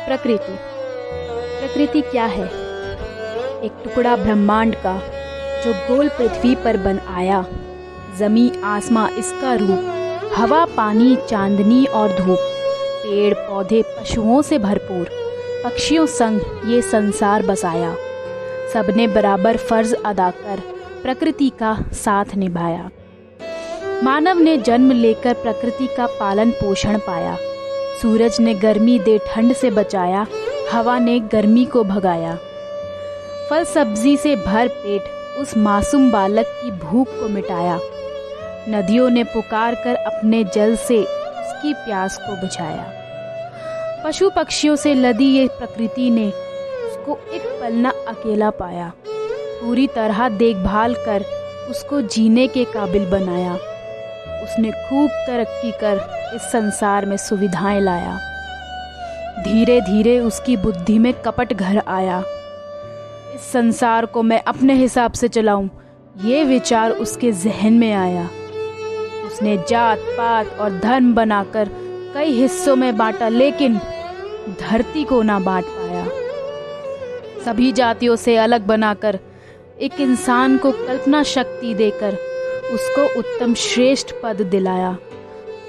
प्रकृति। प्रकृति क्या है? एक टुकड़ा ब्रह्मांड का जो गोल पृथ्वी पर बन आया। ज़मीं आसमां इसका रूप, हवा पानी चांदनी और धूप, पेड़ पौधे पशुओं से भरपूर, पक्षियों संग ये संसार बसाया। सबने बराबर फर्ज अदा कर प्रकृति का साथ निभाया। मानव ने जन्म लेकर प्रकृति का पालन पोषण पाया। सूरज ने गर्मी दे ठंड से बचाया, हवा ने गर्मी को भगाया। फल सब्जी से भर पेट उस मासूम बालक की भूख को मिटाया। नदियों ने पुकार कर अपने जल से उसकी प्यास को बुझाया। पशु पक्षियों से लदी ये प्रकृति ने उसको एक पल न अकेला पाया। पूरी तरह देखभाल कर उसको जीने के काबिल बनाया। उसने खूब तरक्की कर इस संसार में सुविधाएं लाया। धीरे धीरे उसकी बुद्धि में कपट घर आया। इस संसार को मैं अपने हिसाब से चलाऊं, ये विचार उसके जहन में आया। उसने जात पात और धर्म बनाकर कई हिस्सों में बांटा, लेकिन धरती को ना बांट पाया। सभी जातियों से अलग बनाकर एक इंसान को कल्पना शक्ति देकर उसको उत्तम श्रेष्ठ पद दिलाया।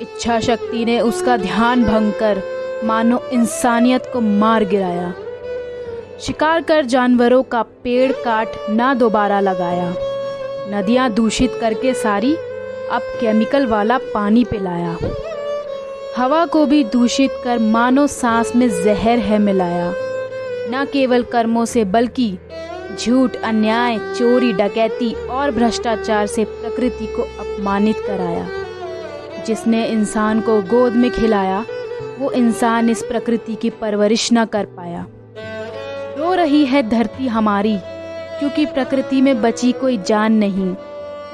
इच्छा शक्ति ने उसका ध्यान भंग कर मानो इंसानियत को मार गिराया। शिकार कर जानवरों का पेड़ काट ना दोबारा लगाया। नदियां दूषित करके सारी अब केमिकल वाला पानी पिलाया। हवा को भी दूषित कर मानो सांस में जहर है मिलाया। न केवल कर्मों से बल्कि झूठ अन्याय चोरी डकैती और भ्रष्टाचार से प्रकृति को अपमानित कराया। जिसने इंसान को गोद में खिलाया वो इंसान इस प्रकृति की परवरिश न कर पाया। रो रही है धरती हमारी क्योंकि प्रकृति में बची कोई जान नहीं।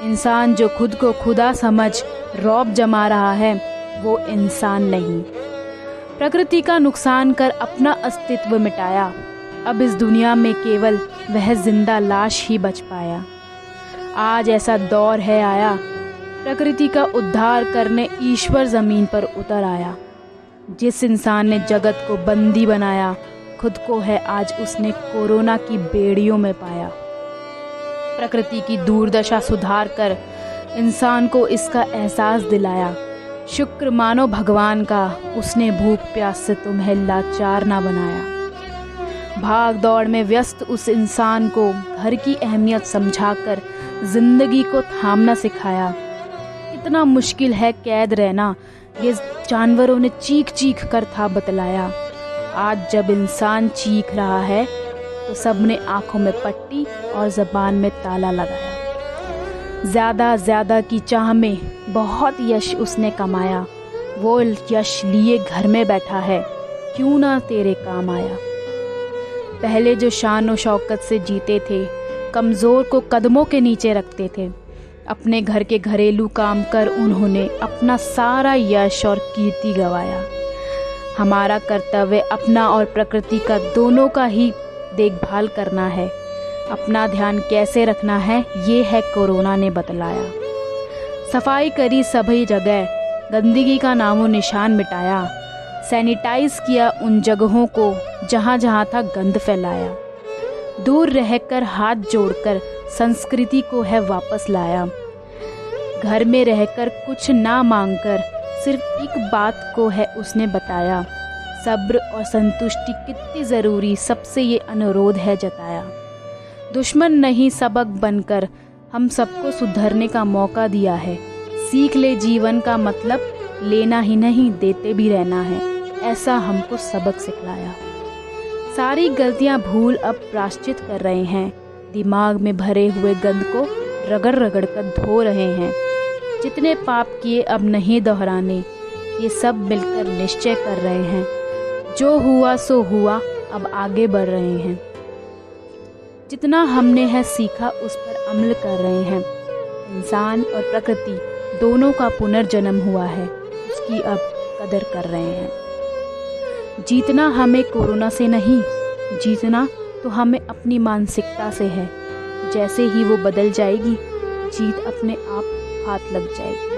इंसान जो खुद को खुदा समझ रौब जमा रहा है वो इंसान नहीं। प्रकृति का नुकसान कर अपना अस्तित्व मिटाया। अब इस दुनिया में केवल वह जिंदा लाश ही बच पाया। आज ऐसा दौर है आया, प्रकृति का उद्धार करने ईश्वर जमीन पर उतर आया। जिस इंसान ने जगत को बंदी बनाया, खुद को है आज उसने कोरोना की बेड़ियों में पाया। प्रकृति की दुर्दशा सुधार कर इंसान को इसका एहसास दिलाया। शुक्र मानो भगवान का, उसने भूख प्यास से तुम्हें लाचार ना बनाया। भाग दौड़ में व्यस्त उस इंसान को घर की अहमियत समझाकर जिंदगी को थामना सिखाया। कितना मुश्किल है कैद रहना, ये जानवरों ने चीख चीख कर था बतलाया। आज जब इंसान चीख रहा है तो सबने आंखों में पट्टी और ज़बान में ताला लगाया। ज़्यादा की चाह में बहुत यश उसने कमाया। वो यश लिए घर में बैठा है, क्यों ना तेरे काम आया। पहले जो शान और शौकत से जीते थे, कमज़ोर को कदमों के नीचे रखते थे। अपने घर के घरेलू काम कर उन्होंने अपना सारा यश और कीर्ति गंवाया। हमारा कर्तव्य अपना और प्रकृति का दोनों का ही देखभाल करना है। अपना ध्यान कैसे रखना है ये है कोरोना ने बतलाया। सफाई करी सभी जगह, गंदगी का नामो निशान मिटाया। सैनिटाइज किया उन जगहों को जहाँ जहाँ था गंद फैलाया। दूर रहकर हाथ जोड़कर संस्कृति को है वापस लाया। घर में रहकर कुछ ना मांगकर सिर्फ एक बात को है उसने बताया। सब्र और संतुष्टि कितनी ज़रूरी, सबसे ये अनुरोध है जताया। दुश्मन नहीं सबक बनकर हम सबको सुधरने का मौका दिया है। सीख ले जीवन का मतलब, लेना ही नहीं देते भी रहना है, ऐसा हमको सबक सिखलाया। सारी गलतियां भूल अब प्रायश्चित कर रहे हैं। दिमाग में भरे हुए गंद को रगड़ रगड़ कर धो रहे हैं। जितने पाप किए अब नहीं दोहराने, ये सब मिलकर निश्चय कर रहे हैं। जो हुआ सो हुआ, अब आगे बढ़ रहे हैं। जितना हमने है सीखा उस पर अमल कर रहे हैं। इंसान और प्रकृति दोनों का पुनर्जन्म हुआ है, उसकी अब कदर कर रहे हैं। जीतना हमें कोरोना से नहीं, जीतना तो हमें अपनी मानसिकता से है। जैसे ही वो बदल जाएगी, जीत अपने आप हाथ लग जाएगी।